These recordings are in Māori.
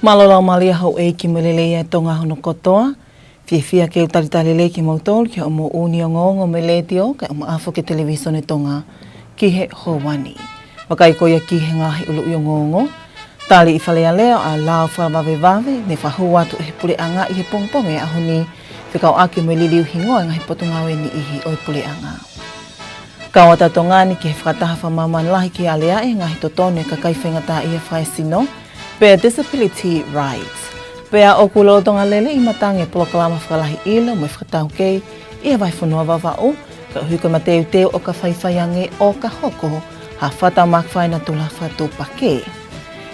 Malolo malia hau e ki melelea tonga hono kotoa. Fia ke utaritarele ki mautol ki o mo uni o ngongo meletio ka o maafo ke televisione tonga ki he howani. Wakai koia ki he ngahi ulu i o ngongo. Tali i whalea leo a lao whawave vave ne whahua tu he pule anga i he pongponge a honi whikau aki me liliu hingoa ngahi potungawe ni ihi o pule anga. Kawata tongani ki he whakataha whamaman lahi ki alea e ngahi totone ka kai whengata i he whaesino Pea disability rights. Pea o kulo tonga lele i matange polokalama whakalahi ilo mo whakatau kei i hawai whanua wawao ka huka mateu teo o ka whaiwhaiange o ka hoko ha whata makwhai na tula whatu pake.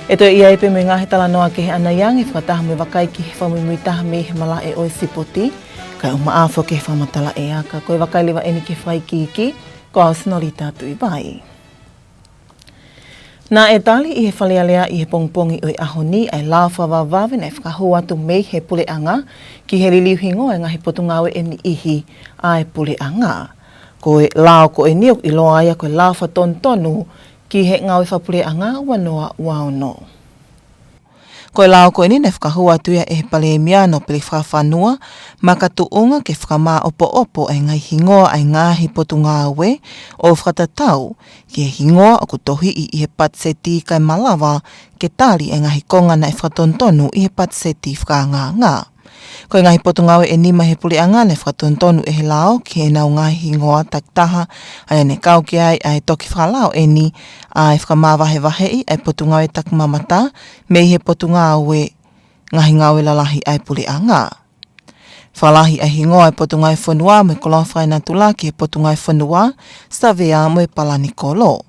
E toi ia epe me ngahe tala noa ke he anayang e whakataha me wakai ki he whamuimuitaha me he mala e oi sipoti ka o maafo ke he whamatala e aka koe wakai lewa eni ke whai kiki ko au sinorita tu i vai. Nā e tali i he whalealea i he pongpongi o i ahoni ai lao whawawave nei whakahua atu mei he pule anga ki he liliu hingo e ngahi potungawe e ni ihi ai pule anga. Ko e lao ko e niok i loa ia ko e lao whatontonu ki he ngawe whapule anga wanoa waono. Ko e lao ko e ni nei whakahua atu ia e he palemia no pili whawhanua makatuunga ke whakama opo ai ngai hingoa ai ngahi potungawe o whakatatau ki he hingoa o kutohi i he patseti kai malawa ke tali ai ngahi konga na e whatontonu i he patseti whakanganga. Ko e ngahi potungawe e nima he puli anga ne whatontonu e he lao ki he nau ngahi hingoa taktaha ai ane kau ki ai ai toki whalao e ni ai whakamawahe wahei ai potungawe takmamata me he potungawe ngahi ngawe lalahi ai puli anga. Whalahi ai hingoa ai potungai whanua me kolowhai na tula ki he potungai whanua sa vea mo e palani kolo.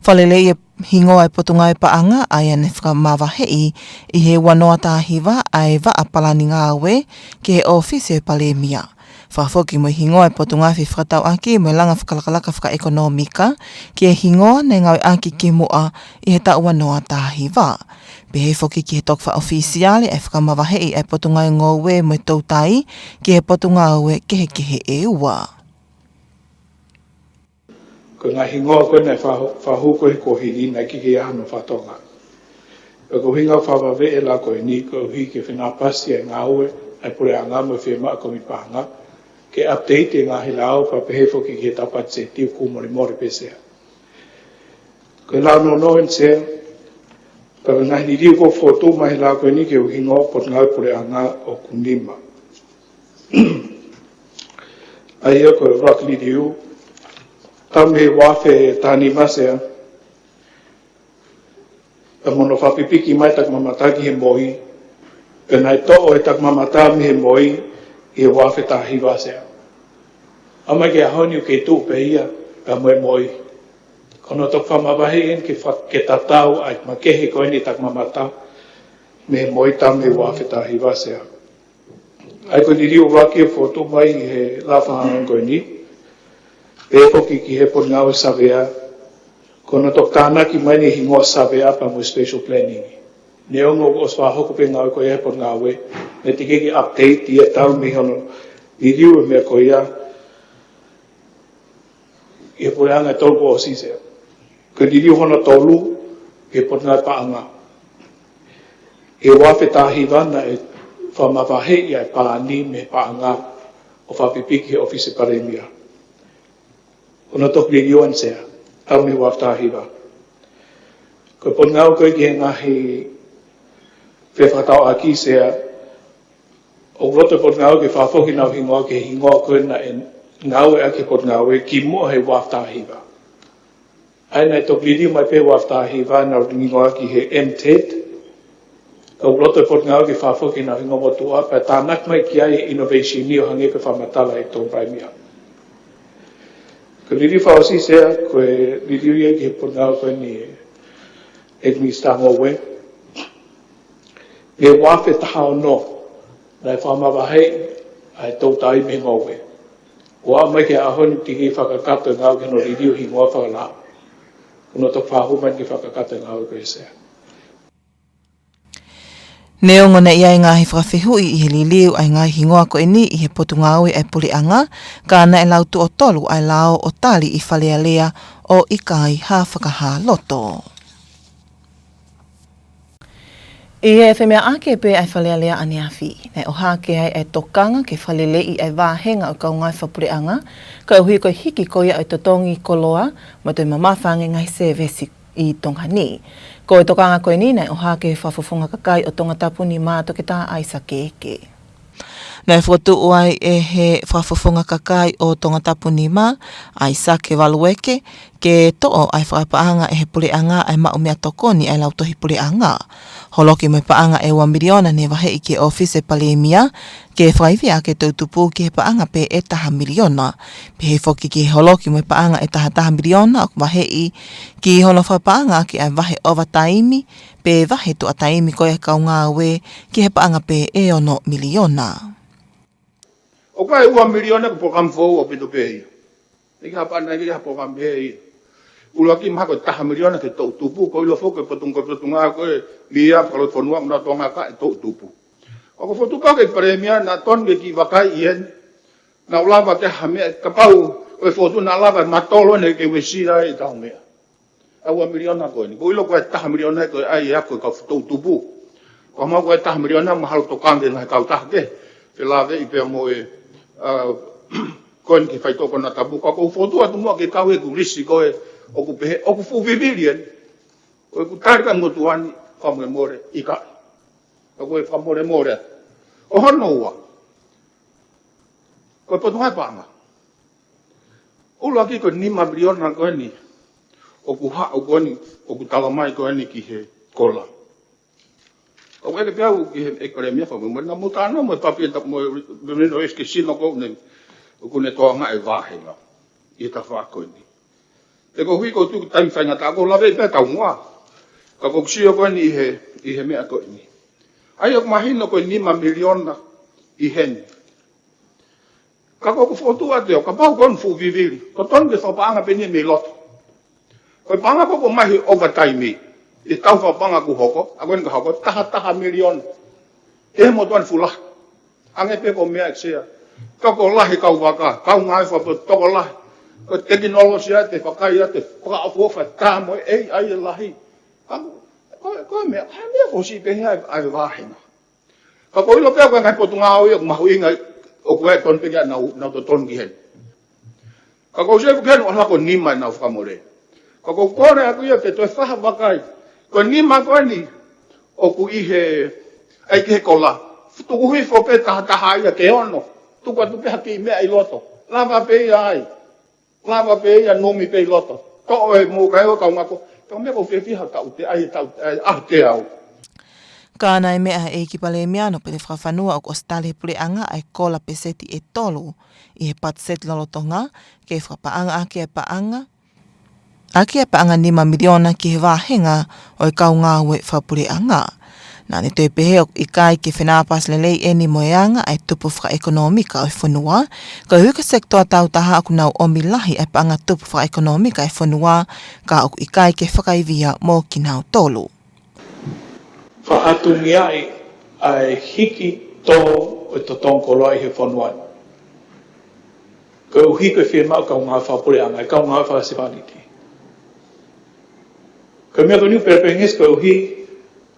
Whalele i hingoa ai potungai paanga ai ane whakamawahei i he wanoa tāhiwa ai wa a palani ngāwe ki he ofisi e palemia. Whafoki mo hingoa ai potungai whi whakatau aki mo langa whakalakalaka whakaekonomika ki he hingoa ne ngawe aki ki mua i he tau wanoa tāhiwa. Behe foki ki he tokwa ofisiale ai whakamawahei ai potungai ngowe mo tautai ki he potungawe ki he e ua. Ko ngā hingoa koe nei whahu koe ko hiri nei ki ke ahano whatonga. Ko hinga whawawe e la koe ni ko hi ke whena pasi ai ngā ue ai pure a ngā mo whema ko mi pahanga ke update e ngā he lao pa pehe foki ki he tapat se tiu kumori mori pesea. Ko lao no noen sea pa ngā hini riu ko whotu mai la koe ni ke hingoa pot ngā pure a ngā o kunima. Ai e koe rakli riu tam he wafe tani masea. A mono whapipiki mai tak mamata ki he moi. Penai to'o e tak mamata mi he moi i he wafe tahi wasea. Ama ke ahoni u ke tū pe ia ka moe moi. Kono tok whamawahi en ke tatau ai ma kehe koe ni tak mamata mi he moi tam he wafe tahi wasea. Ai ko ni riu waki e whotu mai he lawhahangan koe ni. E poki ki he por ngāwe savea, kono tok tāna ki mai ni hingoa savea pa mo special planning. Ne ongo o swa hoko pe ngāwe ko e por ngāwe, ne tike ki update i e tau mi hono i riu e mea ko ia, i e por anga tolu o sisea. Ko ni riu hono tolu, i e por ngāwe paanga. E wafe tahi wana e whamawahe i ai paani me paanga o whapipiki he office paremia. Ono tok li yuan sea, tau mi waftahiwa. Ko pon ngau koe ki he ngahi whewhakatau aki sea, o roto pon ngau ki whafoki nau hingoa ki hingoa koe na e ngau e ake pon ngau e ki mua he waftahiwa. Aina e tok li riu mai pe waftahiwa na hingoa ki he MTED, o roto pon ngau ki whafoki nau hingoa motua, pa tānak mai ki ai innovation ni o hange pe whamatala e tō praimia. Ko liri whaosi sea, koe liri ia ki he punau koe ni e mi stango we. Me wafe taha o no, nai whamawahei ai tautai me ngowe. Wa mai ke ahoni tiki whakakato ngau ke no liri hi ngoa whakalao. Kuno tok whahuma ki whakakato ngau koe sea. Neongo na ia ngahi whakawhihui i he liliu ai ngahi hingoa ko ni i he potungawe ai puli anga, ka na e lautu o tolu ai lao o tali i whalealea o ikai ha whakaha loto. I e whemea ake pe ai whalealea ane awhi. Nei o hake ai e tokanga ke whalele i ai wāhenga o kau ngai whapureanga, ka uhi ko hiki ko ia o te tongi koloa, ma tui mamawhange ngai se vesi i Tongani. Ko e tokanga koe ni nei o hake whawhawhunga kakai o Tongatapu ni māto ke tā aisa ke eke. Nei whatu oai e he whawhawhunga kakai o Tongatapu ni mā, ai sake walueke, ke to'o ai whaipaanga e he pureanga ai mau mea tokoni ai lautohi pureanga. Holoki mai paanga e 1 miliona ne wahe i ke office palemia, ke whaivia ke tautupu ki he paanga pe e taha miliona. Pe he whoki ki holoki mai paanga e taha miliona, o wahe i ki hono whapaanga ki ai wahe ova taimi, pe wahe tu a taimi koe kau ngā we ki he paanga pe e ono miliona. O kai 1 miliona ko program fo o pito pe. Iki hapa na iki hapa program pe. Ulo ki mako taha miliona ke to tupu ko ilo fo ke potunga ko lia kalau fonua na tonga ka to tupu. O ko fotu ka ke premia na ton ke ki wakai ien. Na ulava ke hame ka pau o fotu na lava matolo ne ke wesira i taunga. A 1 miliona ko ni. Ko ilo ko taha miliona ko ai ako ka to tupu. Ko ma ko taha miliona mahal to kang na ka ta ke. Ke lave i pe mo e koen ki whai toko na tapu, ko fotua tu mua ke kau e ku risi koe, o ku fuvivilien, o ku tarika motuani, whamore more, i kai. O ku e whamore more. O hono ua, ko e potu hai panga. Ula ki ko 5 miliona koe ni, o ku haa koe ni, o ku talamai koe ni ki he kola. O ke ke piau ki he ekonomia fa mo na mutano mo papi ta mo no es que sino ko ne ko ne to nga e vahenga i ta fa ko ni te ko hui ko tu tai fa nga ta ko lave pe ta ngwa ka ko sio ko ni he me ko ni ai ok mahino ko 5 miliona i hen ka ko fotu ate ka pa ko fu vivili ko ton ke fa pa nga pe ni me lot ko pa nga ko mai overtime I tau whapanga ku hoko, a koen ka hoko, taha milion. E mo tuan fulah. Ange pe ko mea eksea. Toko lahi kau waka, kau ngai whapo, toko lahi. Ko teknolosia te whakai te whakaafuofa, tā mo ei ai lahi. Koe mea, hai mea ko si pehi ai wāhina. Ka ko ilo pea koe ngai potunga au i o mahu inga o koe ton pekea nau to ton ki hen. Ka ko se kuken o lako nima nau whakamore. Ka ko kore aku ia te toi whaha wakai. Ko ni ma ni o ku I he ai ke kola tu ku hui fo pe taha ia ke ono tu ka tu pe haki me ai loto lava pe ia nomi pe loto to e mo ka o ka ngako to me ko fe ha ta te ai ta te au Kāna e mea e ki Parliamentary pe te whawhanua o kostale pureanga ai kola peseti e tolu I he patseti lolotonga ke whapaanga ake e paanga Aki e paanga 5 miliona ki he wāhenga o I kau ngā ue whapureanga. Nā ne te pehe o I kai ke whenāpas lelei e ni moeanga ai tupu whaekonomika o whanua, ka huka sektoa tautaha aku nau omilahi ai paanga tupu whaekonomika e whanua, ka o I kai ke whakaivia mō ki nau tolu. Whaatungi ai hiki tō o te tongkoloa I he whanua. Ka uhi koe whenmau kau ngā whapureanga, kau ngā whaasipaniti. Ka mea koni perpengis ko uhi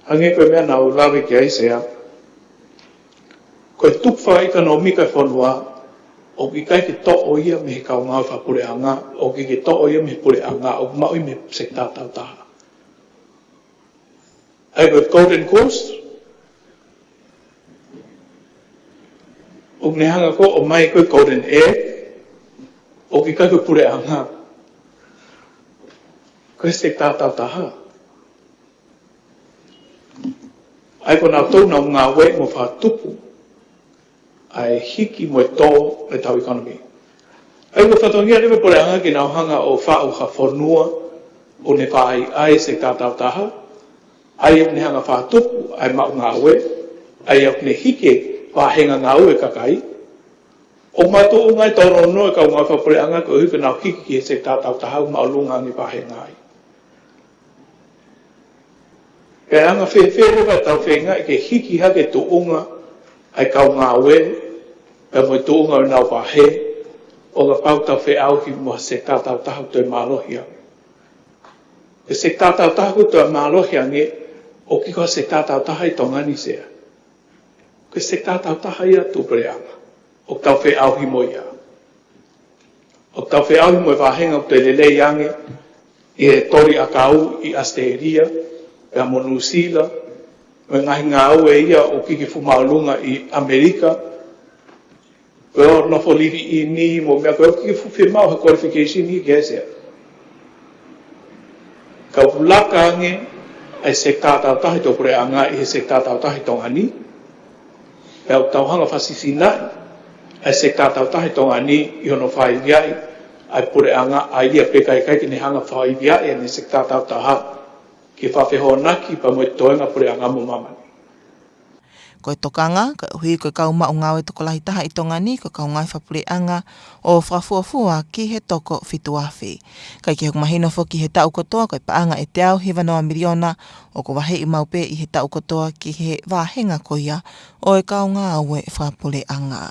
hange ko mea nau lawe ki ai sea. Ko tukwa ekonomika whanua o ki kai ke to o ia me he kau ngā whapureanga o ki ke to o ia me he pureanga o maui me sekta tautaha. Ai ko Golden Coast o ne hanga ko o mai ko Golden Air o ki kai ko pureanga ko sekta tautaha. Ai ko nau tau nau ngā we mo whatupu ai hiki mo tō le tau economy. Ai ko whatongia rewe pureanga ki nau hanga o whao ha whanua o ne whaai ai sekta tautaha. Ai ne hanga whatupu ai mau ngā we ai au ne hike wāhenga ngā ue kakai. O mātou o ngai toro no e kau ngā whapureanga ko huka nau hiki ki he sekta tautaha o mau lunga ngi wāhenga ai. Kaya anga whewherewa tau whenga ke hiki hake tu unga ai kau ngā we, ka mo tu unga o nau whahe, o ngā pau tau whe au ki mua se tātau tahu tui mālohia. Ke se tātau tahu tui mālohia nge, o ki ko se tātau taha i Tongani sea. Ko se tātau taha ia tū Preanga. O tau whi auhi mo ia. O tau whi auhi mo e wāhenga o te lele iange i e tori a kau i Asteria, e a Monusila, o ngahi ngā au e ia o kiki fumaulunga i Amerika, o o nofo liri i ni mo mea koe o kiki fufimau ha qualification i gesea. Ka ulaka ange ai se tātau tahi tō Preanga i he se tātau tahi Tongani, e au tauhanga whasisinai, ai se tātau tahi Tongani i hono whai viai, ai Preanga ai ia pekai kai ki ne hanga whai viai e ne se tātau taha, ki whawheho naki pa mo e toenga Preanga mo mamani. Ko e tokanga, ka hui ko kau mao ngāwe toko lahi taha i Tongani, ko kau ngai whapureanga o whafuafua ki he toko whituawhi. Kai ki hoku mahino whoki he tau kotoa, ko e paanga e te au he wanoa miliona, o ko wahe i maupe i he tau kotoa ki he wāhenga koia, o e kau ngāwe whapureanga.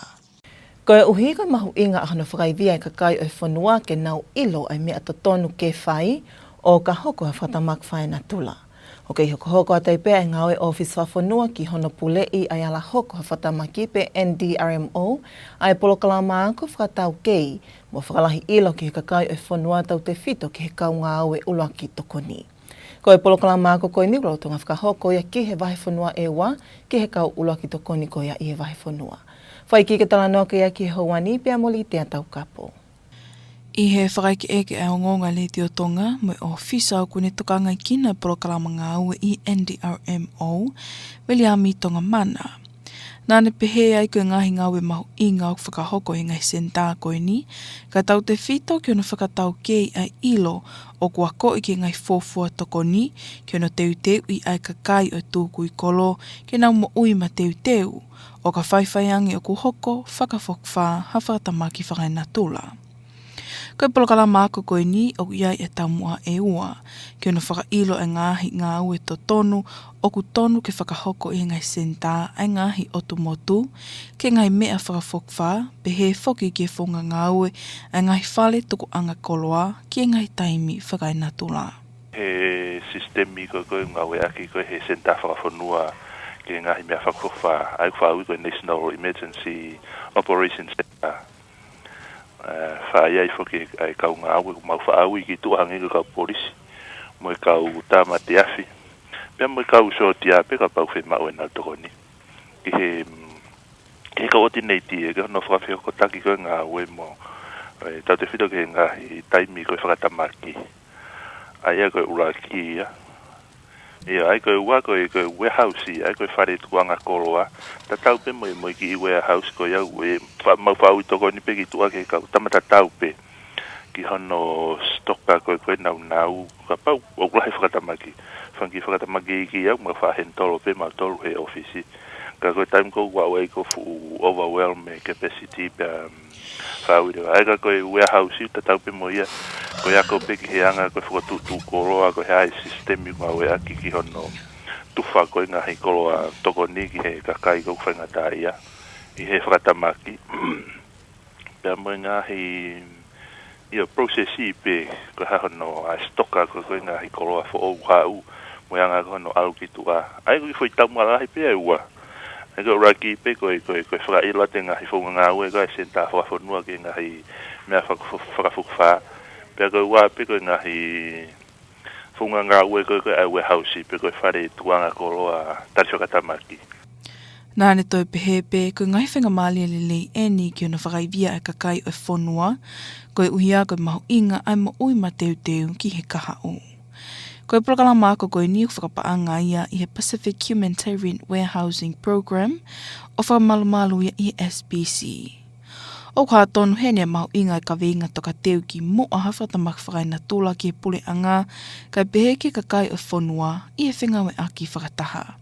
Ko e uhi ko mahu inga ahano whakaivia e kakai o e whanua ke nau ilo ai mea to tonu ke whai, o ka hoko ha whatamak whai na tula. O kei hoko a teipea e ngawe office whafonua ki hono pule i ai ala hoko ha whatamaki pe NDRMO ai polokala maanko whakatau kei mo whakalahi ilo ki he kakai o e whanua tau te whito ki he kau ngā au e ulaki tokoni. Ko e polokala maanko koe ni rotonga whakahoko ia ki he wahi whanua e wa ki he kau ulaki tokoni ko ia i he wahi whanua. Whai ki ke tala noa ke ia ki he hauani pia moli te atau kapo. I he whakaiki eke e ongonga le te o Tonga, mo o whisa o kune tokanga i kina porokalama ngā ue i NDRMO, weli a mi Tonga mana. Nāne pehe ai koe ngahi ngā ue mahu i ngā o whakahoko i ngai sentā koe ni, ka tau te whito ki ono whakatau kei ai ilo o kua ko i ki ngai fōfua toko ni, ki ono teu teu i ai kakai o tūku i kolo, ki nau mo ui ma teu teu, o ka whaiwhaiangi o ku hoko, whakawhokwha, hawhatamaki whakainatula. Koe polokala māko koe ni o iai e tamua e ua, ki ono whakailo e ngāhi ngā ue to tonu, o ku tonu ke whakahoko i ngai sentā ai ngāhi o tu motu, ke ngai mea whakawhokwha, pe he whoki ke whonga ngā ue, ai ngai whale tuku anga koloa, ki ngai taimi whakainatula. He sistemi koe koe ngā ue aki koe he sentā whakawhanua, ke ngahi mea whakawhokwha, ai whaui koe National Emergency Operations Center. Whaia i whoki ai kau ngā aue, mau whaau i ki tuahangi ko kau polisi, mo i kau tāma te awhi. Pea mo i kau so te ape ka pau whi mau e nā tokoni. Ki he ka oti nei tie, ka no whakawhi ko taki koe ngā aue mo. Tau te whito ke ngā i taimi koe whakatamaki. Ai a koe ura ki ia. Ia, ai koe ua koe warehouse i, ai koe whare tuanga koroa. Ta tau pe mo i ki i warehouse koe au e mau whau i toko ni pe ki tua ke kau tamata tau pe. Ki hono stoka koe nau, ka pau o kulahi whakatamaki. Whanki whakatamaki i ki au, mau whahen tolo pe mau tolu he ofisi. Ka koe time ko wau e ko fu overwhelm capacity pe whau i rewa. Ai ka koe warehouse i, ta tau pe mo ia. Koe ako pe ki he anga koe whakatutu koroa, koe he ai sistemi mau e aki ki hono tuwha koe ngahi koroa toko ni ki he kakai kou whaingata ia. I he whakatamaki. Pea mo ngahi ia processi pe koe ha hono a stoka koe ngahi koroa fo au hau. Mo anga koe hono au ki tua. Ai koe foi taumalahi pe e ua. Ai koe raki pe koe whakaila te ngahi whonga ngā ue koe senta whakafonua ki ngahi mea whakafukwha. Pea koe ua pe koe ngahi whunga ngā ue koe ai warehouse pe koe whare tuanga koroa tari whakatamaki. Nāne toi pehepe, koe ngai whenga mālia lelei eni ki ona whakaivia e kakai o e whonua, koe uhia koe mahu inga ai mo ui ma teu ki he kaha o. Koe prokala māko koe ni whakapaanga ia i he Pacific Humanitarian Warehousing Program o whakamalumalu ia i SBC. O ka tonu hene mahu inga ka venga toka teu ki mo a hawhatamak whakaina tula ki he pule anga, kai pehe ke kakai o whonua i he whengawe aki whakataha.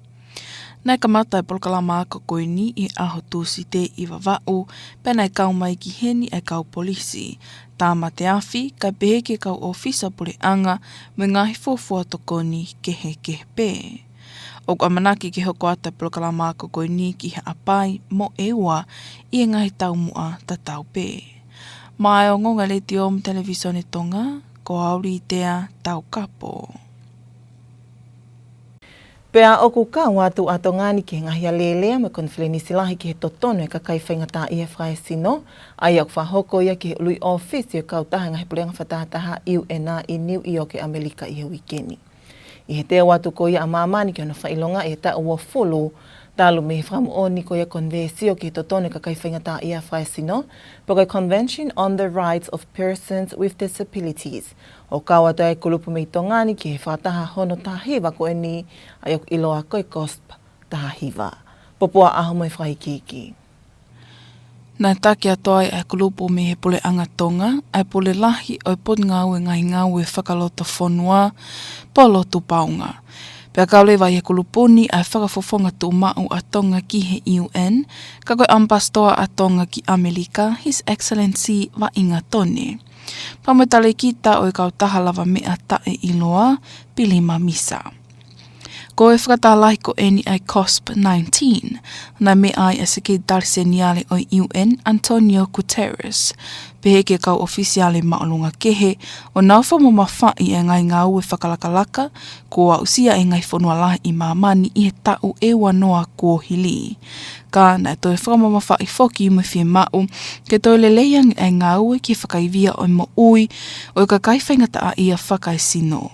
Nai ka mata e polokala māko koe ni i aho tūsi te i wawau, pēnei kau mai ki heni e kau polisi. Tāma te awhi, kai pehe ke kau ofisa pule anga, me ngahi fōfua toko ni kehe pē. O kua manaki ki hoko ata polokala māko koe ni ki he apai mo e ua i e ngahi taumua ta tau pē. Mai o ngonga le te om televisione Tonga, ko auri tea tau kapo. Pea oku ka watu a Tongani ki ngahia lelea me konfleni silahi ki he totono e kakai whaingata i e whae sino, ai au whahoko ia ki he lui ofisi o kautaha ngahi pulenga whatataha iu e nā i New York e Amerika i he wikeni. I he te watu ko ia a mamani ki ona whailonga e ta ua fulu, talu me he whamu oni ko ia konvesio ki he totono e kakai whaingata i a whae sino, po Convention on the Rights of Persons with Disabilities. O kawa te kulupu mei Tongani ki he whataha hono tahiwa ko e ni ai ok iloa koe COSP tahiwa. Popua aho mai whaikiki. Nā take atoa ai kulupu me he pule anga Tonga, ai pule lahi o pot ngau e ngai ngau e whakalota whonua, polo tu paunga. Pea kaule vai he kulupuni ai whakafofonga tu mau a Tonga ki he UN, ka koe ampastoa a Tonga ki Amerika, His Excellency wa inga tone. Pamatale kita o i kau tahalawa mea tae iloa, pilima misa. Ko e whakatalahi ko eni ai COSP-19, na me ai a sekretari seniale o UN Antonio Guterres, pehe ke kau ofisiale maolunga kehe, o nau whamamawhai e ngai ngau e whakalakalaka, ko a usia e ngai whanua lahi i mamani i he tau e wanoa kua hili. Ka na toi whamamawhai whoki mo whie mau, ke toi leleang e ngau e ki whakaivia o mo ui, o i ka kaiwhaingata a ia whakai sino.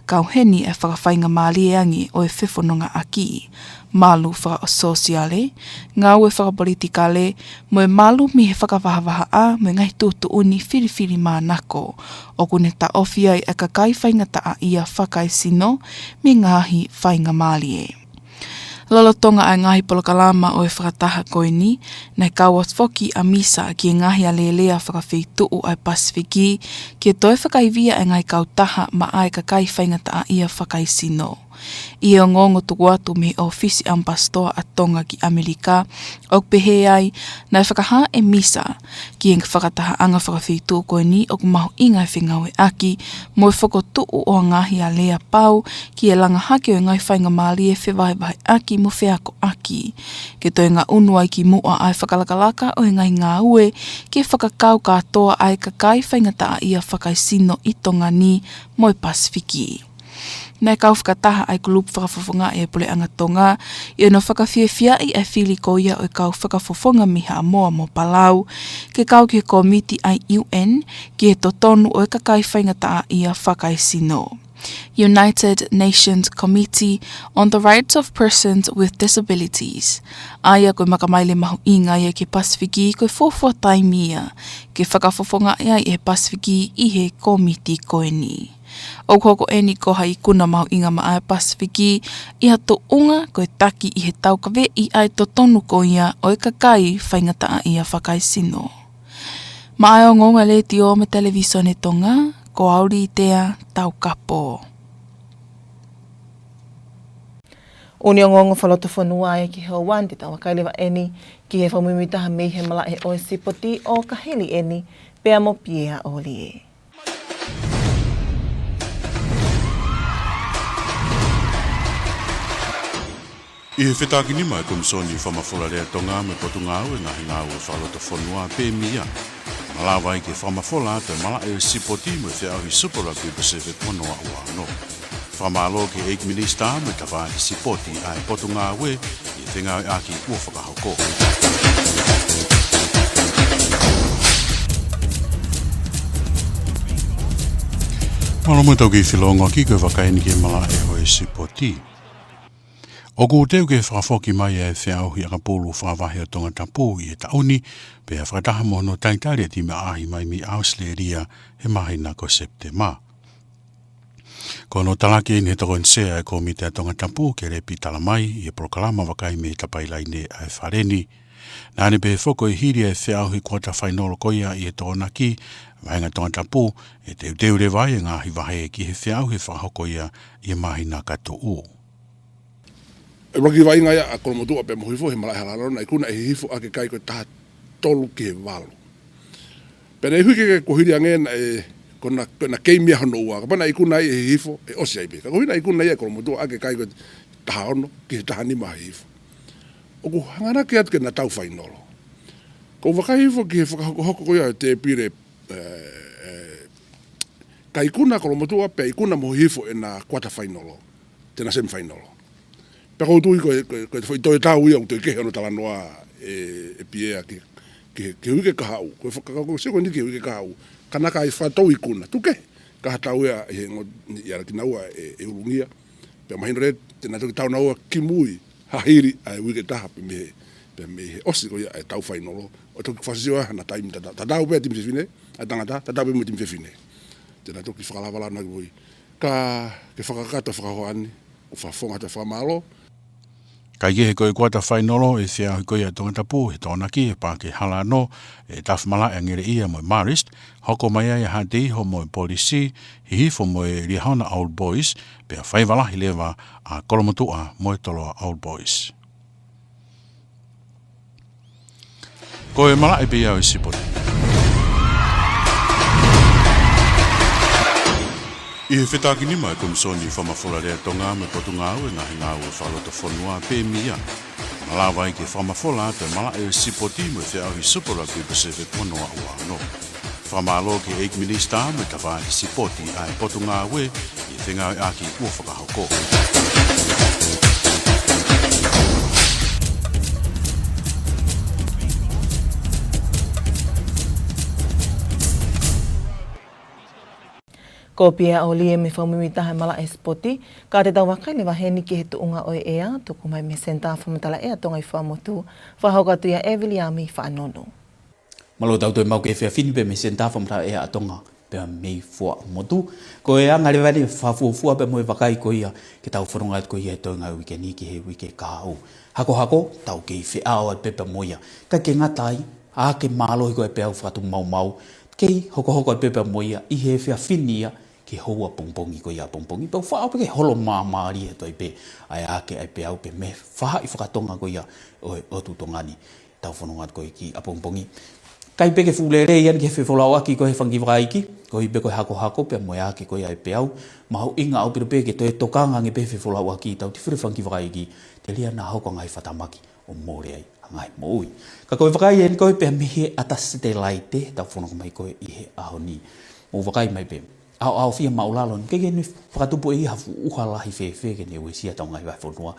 Kau heni e whakawhainga māliangi o e whiwhanonga aki. Malu whaka-sosiale, ngau e whakapolitikale, mo e malu mi he whakawahavaha a me ngai tūtu uni whiriwhiri mānako, o kune ta ofia e ka kaiwhaingata a ia whakai sino, me ngahi whainga mālie. Lolotonga ai ngahi polokalama o e whakataha koe ni, nei kawas foki a misa ki ngahi a lelea whakawhituu ai Pasifiki, ki e toi whakaivia e ngai kautaha ma ai ka kai whaingata a ia whakaisino. I o ngongo tuku atu me ofisi ampastoa a Tonga ki Amerika, o pehe ai, nai whakaha e misa, ki e whakataha anga whakawhituu koe ni o mahu ingai whengau e aki, mo e whakotuu o ngahi a lea pau, ki e langa hake o ngai whainga mālie whewaiwai aki mo whiako aki. Ke toi ngā unua ki mua ai whakalakalaka o ngai ngā ue, ki e whakakau katoa ai ka kai whaingata a ia whakaisino i Tonga ni mo e Pasifiki. Nei kau whakataha ai kulupu whakafofonga e pule anga Tonga, i ono whakawhiawhia i e whili ko ia o kau whakafofonga miha moa mo Palau, ke kau ki komiti ai UN, ki e totonu o ka kai whaingata a ia whakaisino. United Nations Committee on the Rights of Persons with Disabilities. Aia koe makamaile mahu inga ia ke Pasifiki koe fofua taimia, ke whakafofonga ia i e Pasifiki i he komiti koe ni. O koko eni ko hai kuna mahu inga ma ai Pasifiki, i hato unga koe taki i he taukawe i ai totonu ko ia o ka kai whaingata a ia whakaisino. Ma ai o ngonga le ti o me televisione Tonga, ko auri i tea taukapo. Uni o ngongo whaloto whanua e ki heo wan te tawakailewa eni, ki he whamumitaha mei he mala e o sipoti o kaheli eni, pea mo piea o lie. I he whetaki nima e komisoni whamawhora rea Tonga me potunga au e ngahi ngau e whaloto whanua pe mia. Malawa i ke whamawhora te mala e sipoti me whiau hi Super Rugby Pacific wanoa ua no. Whamalo ke 8 Minister me tawha hi sipoti ai potunga au e i whenga e aki ua whakahoko. Malamu tau ki whilonga ki koe whakaini ke mala e hoi sipoti. O ko teo ke whakafoki mai e whiau hi akapulu whakawahi o Tongatapu i e tauni, pe a whakataha mono taitare ti me ahi mai mi ausleria he mahi na ko September. Ko no talake ni he toko nsea e komite a Tongatapu ke repi tala mai i e prokalama wakai me tapailaine a e whareni. Nāne pe whoko i hiri e whiau hi kota whainolo koia i e tōnaki, wahinga Tongatapu e teu re vai e ngāhi wahe ki he whiau hi whakahoko ia i e mahi na kato o. E waki vai ngai a kolomotua pe mohifo he malai halarona, i kuna e hifo ake kai koe taha tolu ki he walo. Pene hui ke kohiri angen e kona keimia hono ua, ka pana i kuna e hifo e osi aipe. Ka kohina i kuna e kolomotua ake kai koe taha ono ki he taha nima hifo. O ku hangana ke atu ke na tau whainolo. Ko waka hifo ki he whakahoko koia te pire ka i kuna kolomotua pe i kuna mohifo e na kwata whainolo, te na sem whainolo. Pe ko tui ko foi toi tau ia to ke no tala noa e pia ke hu ke ka u ko ko se ko ni ke hu ke ka u kana ka fa to ikuna tu ke ka tau ia e ngo ia ki naua e urungia pe mai no re te na to tau naua ki mui hahiri ai wi ke ta pe me o si ko ia tau fai no o to fa si na time ta tau pe tim se fine a tangata ta tau pe mo tim se fine te na to ki fa la vala na voi ka ke fa ka ta fa ho ani o fa fonga ta fa malo. Kai ke koe kuata whainolo e whia koe a Tongatapu he tōnaki e pā ke hala no e tawhmala e ngere ia mo Marist, hoko mai ai hati ho mo polisi hi hifo mo Rihana Old Boys pe a whaiwala hi lewa a Kolomotua mo toloa Old Boys. Koe mala e pia o sipori. I he whetaki ni mai komisoni whamawhora rea Tonga me potunga au e ngahi ngā ua whalota whanua pe mia. Malawa i ke whamawhora te mala e sipoti me whia ahi Superaku Pacific wanoa ua no. Whamalo ke Eik Minister me tawha i sipoti ai potunga au e i whenga e aki ua whakahoko. Ko pia o lie me whaumimi taha mala e spoti, ka te tawakai le waheni ki he tuunga o ea, tuku mai me senta whamatala ea tonga i whamotu, whahoka tuia Evili Ami whaanono. Malo tau toi mau ke whea whini pe me senta whamatala ea tonga pe me whua motu. Ko ea ngare wani whafuafua pe moe wakai ko ia, ke tau whanonga ko ia e toinga wike ni ki he wike kahau. Hako, tau ke i whea awa pepe moia, ka ke ngatai, a ke malo i koe pe au whatu mau, kei hoko pepe moia, i he whea whini ia, ke hoa pongpongi ko ia pongpongi pe wha pe ke holo mamari e toi pe ai ake ai pe au pe me wha i whakatonga ko ia o tu tongani tau whanonga ko i ki a pongpongi kai pe ke fulere ian ke whewholau aki ko he whangi whaiki ko i pe ko hako pe moe ake ko ia ai pe au mahu inga au pe ke toi tokanga nge pe whewholau aki tau ti whiri whangi whaiki te lia na hoko ngai whatamaki o more ai ngai moui ka koe whakai en ko i pe mihe atas te laite tau whanonga mai ko i he ahoni mo whakai mai pe au fia maulalon ke ni whakatupu i hafu uhalahi whewhe ke ne wesia tau ngai wai whanua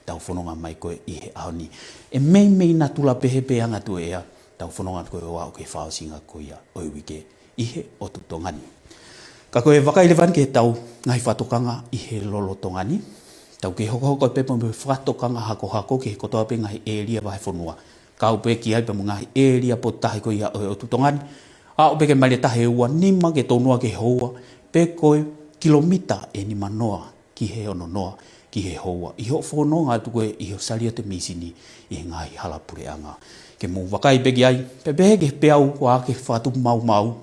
tau whanonga mai koe i he aoni e mei na tula pehe anga tu ea tau whanonga koe o au ke whaosinga koe ia oi wike i he o tu tongani ka koe wakailewan ke tau ngai whatokanga i he lolo tongani tau ke hoko pepe me whatokanga hako ke kotoa pe ngai eria wai whanua ka upe ki ai pe ngai eria po tahi koe ia o tu tongani a peke mai tahe ua nima ke tonua ke hoa pe koe kilomita e ni manoa ki he ono noa ki he hoa i ho whanonga tu koe i ho salia te misini i ngai halapure anga ke mu wakai peki ai pepe ke peau wa ke whatu mau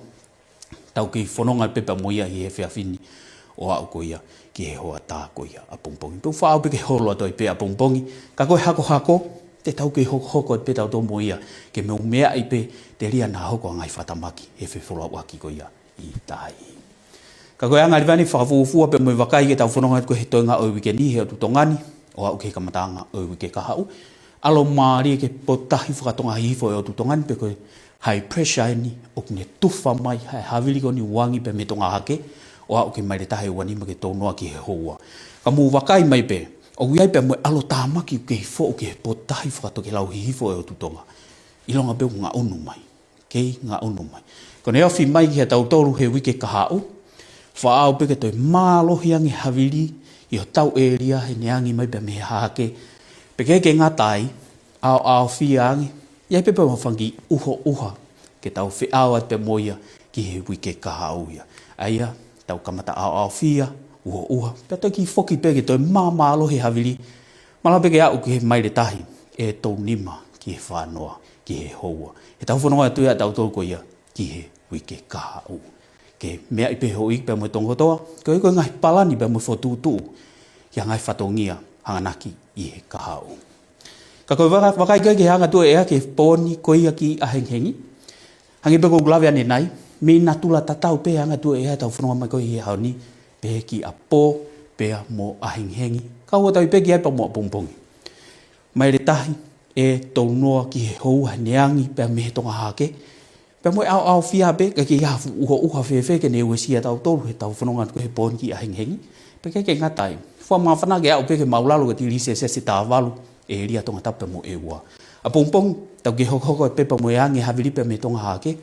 tau ke whanonga pepe moia i he whiawhini o au koia ki he hoa tā koia a pongpongi pe whao peke holo atoi pe a pongpongi ka koe hako te tau ke hoko pe tau tō moia ke meu mea i pe te ria na hoko ngai whatamaki he whewhola waki ko ia i tai. Ka koe anga riwani whakafuufua pe moe wakai ke tau whanonga ko he toinga o wike ni he o tu tongani o au ke kamatanga o wike kahau. Alo maari ke potahi whakatonga hifo e o tu tongani pe koe high pressure ni o kine tuwha mai hai havili ko ni wangi pe me tonga hake o au ke mai le tahe wanima ke tōnoa ki he hoa. Ka mu wakai mai pe o iai pe moe alo tāmaki ke hifo o ke potahi whakatoke lau hifo e o tu tonga. Ilonga pe ngā unu mai. Kei ngā unu mai. Ko ne awhi mai ki he tau tolu he wike kahau. Whaau peke toi mālohi angi havili i o tau eria he neangi mai pe me hake. Peke ke ngā tai au whia angi. Iai pepe mawhangi uha ke tau whiau at pe moia ki he wike kahau ia. Aia tau kamata au whia uha. Peta ki whoki peke toi mālohi havili. Mala peke au ki he mai le tahi e tau nima ki he whanoa. Ki he hoa. He tau whanonga tuia tau tōko ia ki he wike kahau. Ke mea i pe hoi pe moe tongotoa, koe koe ngai palani pe moe whotūtū, ia ngai whatongia hanganaki i he kahau. Ka koe wakai koe ke hanga tua ea ke pōni koe ia ki ahenghengi. Hangi pe koe glawe ane nai, me na tula tatau pe hanga tua ea tau whanonga mai koe i he haoni, pe ki a pō, pe a mo ahenghengi. Ka hua tau i pe ki ai pa mo a pongpongi. Mai le tahi, e tau noa ki he hou neangi pe me he tonga hake, pe mo au fia be ka ki ha fu uha fe ke ne wesia tau tolu he tau whanonga ko he pon ki a heng pe ke ngatai fo ma whana ke au pe ke maulalo ke tili se ta walu e ria Tongatapu mo e ua a pong tau ke hoko pe pa mo yangi havili pe me tonga hake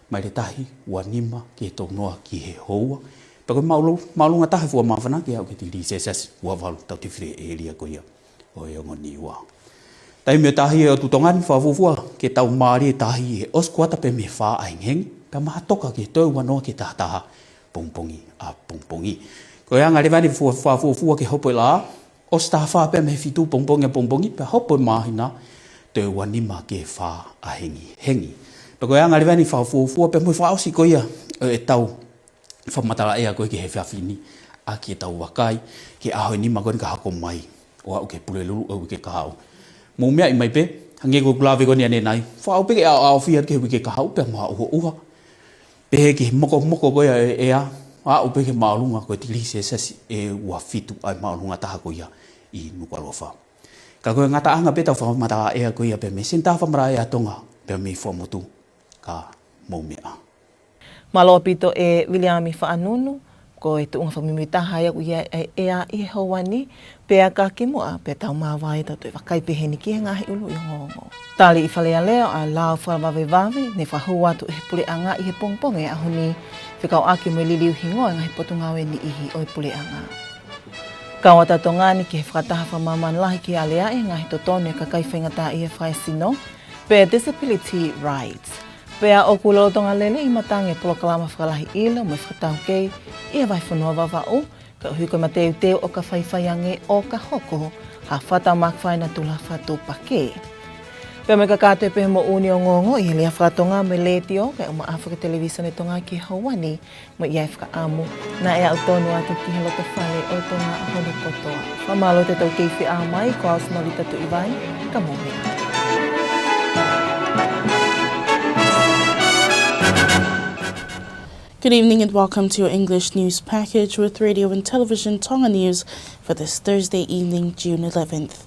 mai le tahi ua nima ke tau noa ki he hoa pe ko maulunga tahi fo ma whana ke au ke tili se ua walu tau te whire e ria ko ia o e ngoni ua tai me tahi o tu tongan fa fufua ke tau mari tahi e os kwata pe me fa ai heng pe ma toka ke tau wano ke ta pongpongi ko yang ari vani fa fufua ke hopo la os ta fa pe me fitu pongpongi pe hopo mahina te wani ma ke fa a hengi pe ko yang ari vani fa fufua pe mo fa osi ko ia e tau fa matala e ko ke he fa fini a ke tau wakai ke a ni ma kon ka ko mai o au ke pulelu o ke ka mo mea i mai pe hange ko klave ko ni ane nai fa au pe ke au fia ke ke ka hau pe ma o pe ke moko ko ya e a au pe ke malunga ko tili se e wa fitu ai malunga ta ko ya i Nuku'alofa ka ko ngata anga pe ta fa mata e ko ya pe me sinta fa mara ya Tonga pe me fo motu ka mo mea Malopito e Williami Fa'anunu ko e tuunga whamimita haia ku ia e a i hawani pe a ka kimua pe tau mawai tau tu e wakai pe heni ki he ngahi ulu i ngongo. Tali i whalea leo a lau whawawewawe ne whahua tu e he pule anga i he pongpong e ahuni whikau aki mo liliu hingo e ngahi potungawe ni ihi o e pule anga. Kawata tongani ki he whakataha whamaman lahi ki alea e ngahi totone ka kai whaingata i he whaesino pe disability rights. Pea o kulo tonga lele i matange polokalama whakalahi ilo mo whakatau kei i a vai whanua wawau ka uhi koe mateu teo o ka whaiwhaiange o ka hoko ha whata makwhai na tula whatu pake. Pea me ka kātou pehe mo uni o ngongo i he lea whakatonga me letio kai o ma Africa Television e tonga ki Hawani mo i ai whakaamu na e au tonu atu ki he loto whale o tonga hono kotoa. Whamalo te tau kei whi a mai ko au smalita tu i vai ka mōmea. Good evening and welcome to your English news package with radio and television Tonga News for this Thursday evening, June 11th.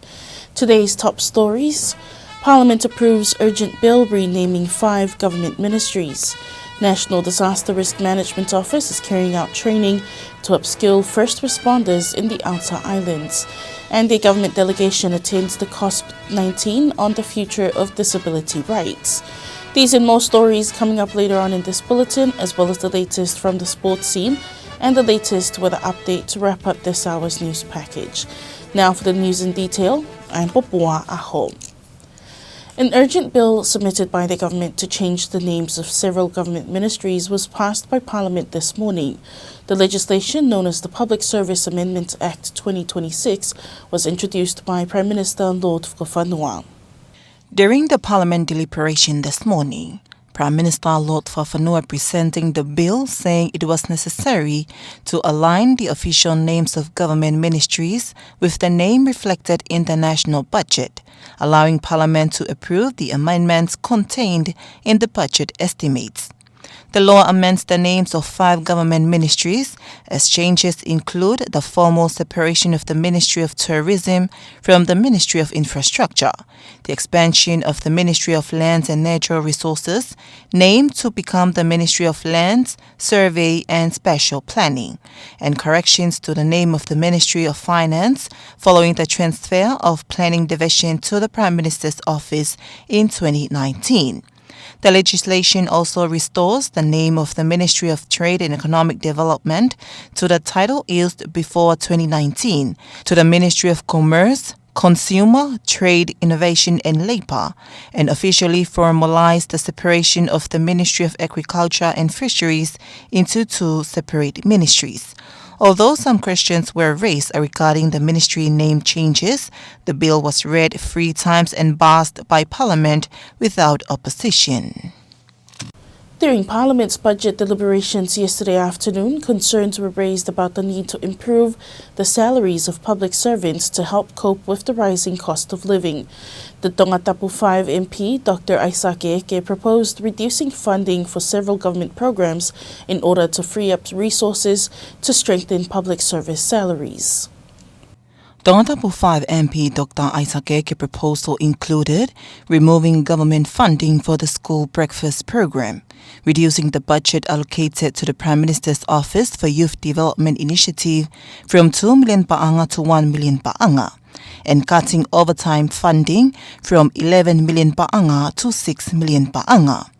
Today's top stories. Parliament approves urgent bill renaming 5 government ministries. National Disaster Risk Management Office is carrying out training to upskill first responders in the outer islands. And a government delegation attends the COP19 on the future of disability rights. These and more stories coming up later on in this bulletin, as well as the latest from the sports scene and the latest weather update to wrap up this hour's news package. Now for the news in detail, I'm Popua Aho. An urgent bill submitted by the government to change the names of several government ministries was passed by Parliament this morning. The legislation, known as the Public Service Amendment Act 2026, was introduced by Prime Minister Lord Whanua. During the Parliament deliberation this morning, Prime Minister Lord Whanua presenting the bill saying it was necessary to align the official names of government ministries with the name reflected in the national budget, allowing Parliament to approve the amendments contained in the budget estimates. The law amends the names of 5 government ministries, as changes include the formal separation of the Ministry of Tourism from the Ministry of Infrastructure, the expansion of the Ministry of Lands and Natural Resources, named to become the Ministry of Lands, Survey and Spatial Planning, and corrections to the name of the Ministry of Finance following the transfer of Planning Division to the Prime Minister's office in 2019. The legislation also restores the name of the Ministry of Trade and Economic Development to the title used before 2019, to the Ministry of Commerce, Consumer, Trade, Innovation and Labour, and officially formalized the separation of the Ministry of Agriculture and Fisheries into 2 separate ministries. Although some questions were raised regarding the ministry name changes, the bill was read 3 times and passed by Parliament without opposition. During Parliament's budget deliberations yesterday afternoon, concerns were raised about the need to improve the salaries of public servants to help cope with the rising cost of living. The Tongatapu 5 MP, Dr. Aisake Eke, proposed reducing funding for several government programs in order to free up resources to strengthen public service salaries. Tongatapu 5 MP Dr. Isaac proposal included removing government funding for the school breakfast program, reducing the budget allocated to the Prime Minister's Office for Youth Development Initiative from 2 million paanga to 1 million paanga, and cutting overtime funding from 11 million paanga to 6 million paanga.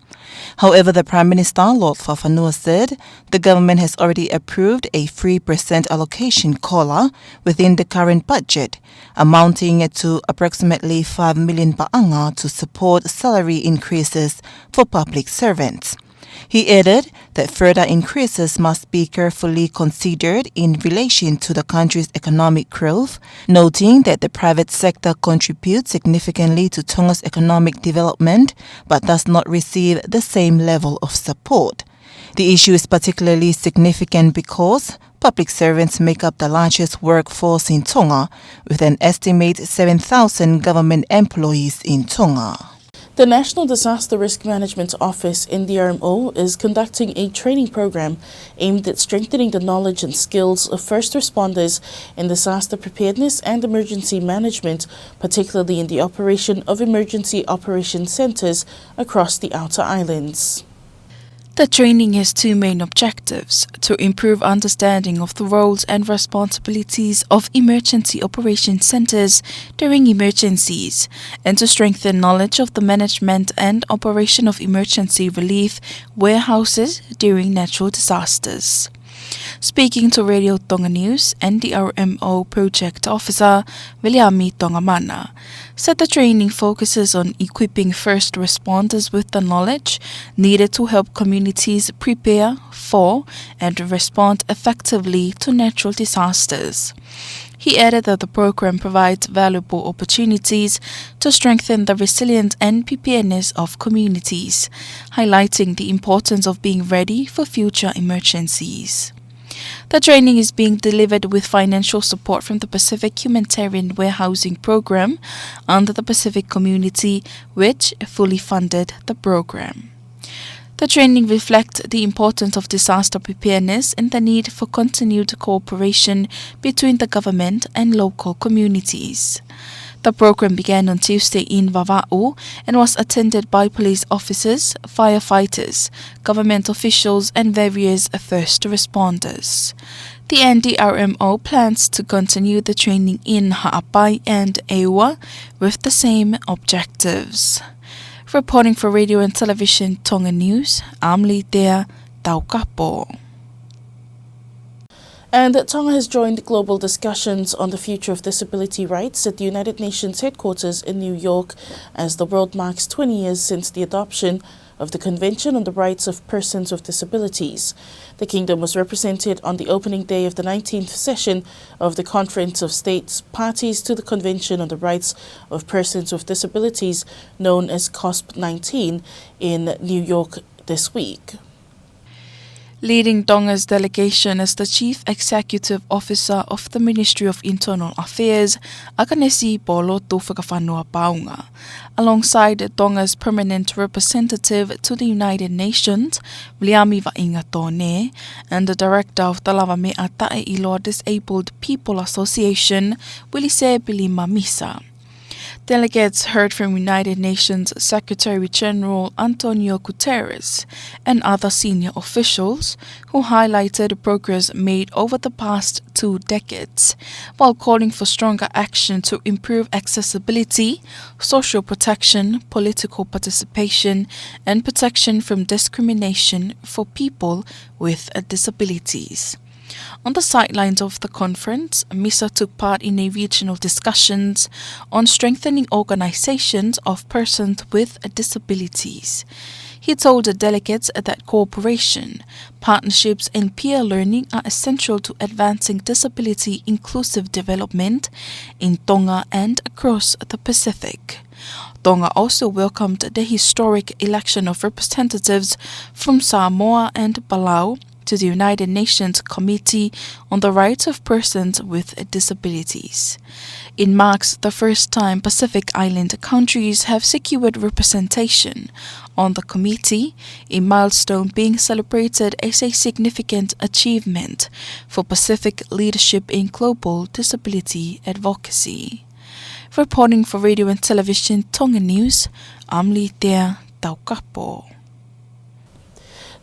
However, the Prime Minister, Lord Fafanua, said the government has already approved a 3% allocation COLA within the current budget, amounting to approximately 5 million paanga to support salary increases for public servants. He added that further increases must be carefully considered in relation to the country's economic growth, noting that the private sector contributes significantly to Tonga's economic development but does not receive the same level of support. The issue is particularly significant because public servants make up the largest workforce in Tonga, with an estimated 7,000 government employees in Tonga. The National Disaster Risk Management Office in the RMO is conducting a training program aimed at strengthening the knowledge and skills of first responders in disaster preparedness and emergency management, particularly in the operation of emergency operation centres across the outer islands. The training has two main objectives: to improve understanding of the roles and responsibilities of emergency operation centres during emergencies, and to strengthen knowledge of the management and operation of emergency relief warehouses during natural disasters. Speaking to Radio Tonga News, NDRMO Project Officer Viliami Tongamana said the training focuses on equipping first responders with the knowledge needed to help communities prepare for and respond effectively to natural disasters. He added that the program provides valuable opportunities to strengthen the resilience and preparedness of communities, highlighting the importance of being ready for future emergencies. The training is being delivered with financial support from the Pacific Humanitarian Warehousing Program under the Pacific Community, which fully funded the program. The training reflects the importance of disaster preparedness and the need for continued cooperation between the government and local communities. The program began on Tuesday in Vava'u and was attended by police officers, firefighters, government officials and various first responders. The NDRMO plans to continue the training in Ha'apai and Ewa with the same objectives. Reporting for Radio and Television Tonga News, I'm Litea Taukapo. And Tonga has joined global discussions on the future of disability rights at the United Nations headquarters in New York as the world marks 20 years since the adoption of the Convention on the Rights of Persons with Disabilities. The Kingdom was represented on the opening day of the 19th session of the Conference of States Parties to the Convention on the Rights of Persons with Disabilities, known as COSP-19, in New York this week. Leading Tonga's delegation as the Chief Executive Officer of the Ministry of Internal Affairs, Akanesi Paula Whakawhanua Paunga, alongside Tonga's permanent representative to the United Nations, Viliami Vainga Tone, and the director of the Lava Mea Tae Iloa Disabled People Association, Wilise Bilima Misa. Delegates heard from United Nations Secretary-General Antonio Guterres and other senior officials who highlighted progress made over the past 2 decades, while calling for stronger action to improve accessibility, social protection, political participation, and protection from discrimination for people with disabilities. On the sidelines of the conference, Misa took part in regional discussions on strengthening organizations of persons with disabilities. He told the delegates that cooperation, partnerships and peer learning are essential to advancing disability inclusive development in Tonga and across the Pacific. Tonga also welcomed the historic election of representatives from Samoa and Palau to the United Nations Committee on the Rights of Persons with Disabilities. It marks the first time Pacific Island countries have secured representation on the committee, a milestone being celebrated as a significant achievement for Pacific leadership in global disability advocacy. Reporting for Radio and Television Tongan News, I'm Litea Taukapo.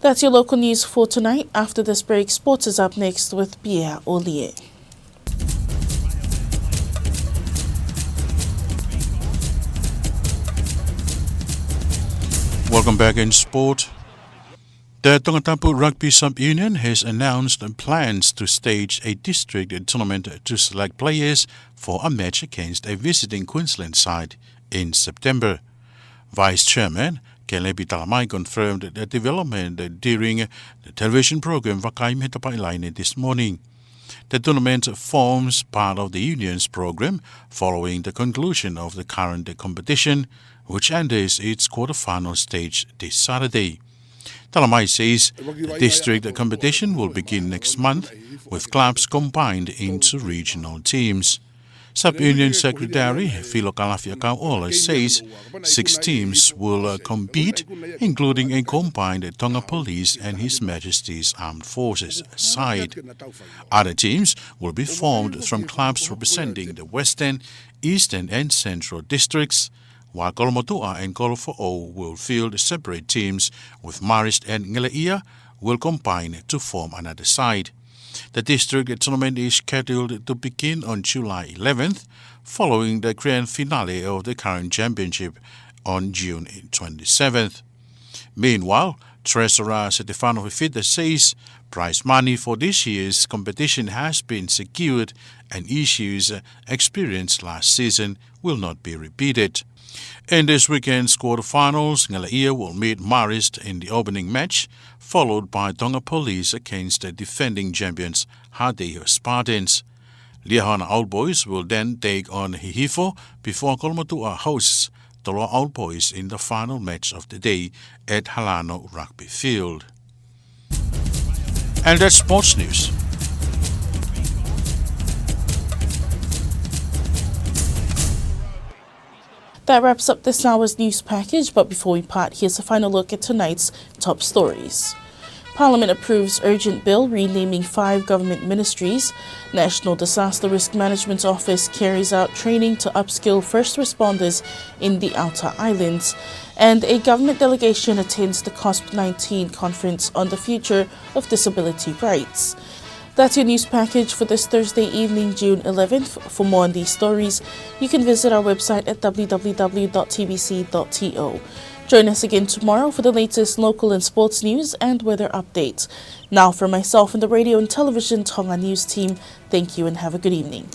That's your local news for tonight. After this break, sports is up next with Pierre Ollier. Welcome back in sport. The Tongatapu Rugby Sub-Union has announced plans to stage a district tournament to select players for a match against a visiting Queensland side in September. Vice Chairman Kelebi Talamai confirmed the development during the television program Vakai Metapailaine this morning. The tournament forms part of the union's program following the conclusion of the current competition, which enters its quarter-final stage this Saturday. Talamai says the district competition will begin next month, with clubs combined into regional teams. Sub-Union Secretary Philo Kalafiakauola says 6 teams will compete, including a combined Tonga Police and His Majesty's Armed Forces side. Other teams will be formed from clubs representing the Western, Eastern and Central districts, while Kolomotua and Kolofo'o will field separate teams, with Marist and Ngeleia will combine to form another side. The district tournament is scheduled to begin on July 11th, following the grand finale of the current championship on June 27th. Meanwhile, Treasurer Stefano Fifita says prize money for this year's competition has been secured and issues experienced last season will not be repeated. In this weekend's quarterfinals, Ngeleia will meet Marist in the opening match, followed by Tonga Police against the defending champions Hadeo Spartans. Liahana Old Boys will then take on Hihifo before Kolomotua hosts Toloa Old Boys in the final match of the day at Halano Rugby Field. And that's sports news. That wraps up this hour's news package, but before we part, here's a final look at tonight's top stories. Parliament approves urgent bill renaming 5 government ministries. National Disaster Risk Management Office carries out training to upskill first responders in the outer islands. And a government delegation attends the COSP-19 conference on the future of disability rights. That's your news package for this Thursday evening, June 11th. For more on these stories, you can visit our website at www.tbc.to. Join us again tomorrow for the latest local and sports news and weather updates. Now, for myself and the Radio and Television Tonga News team, thank you and have a good evening.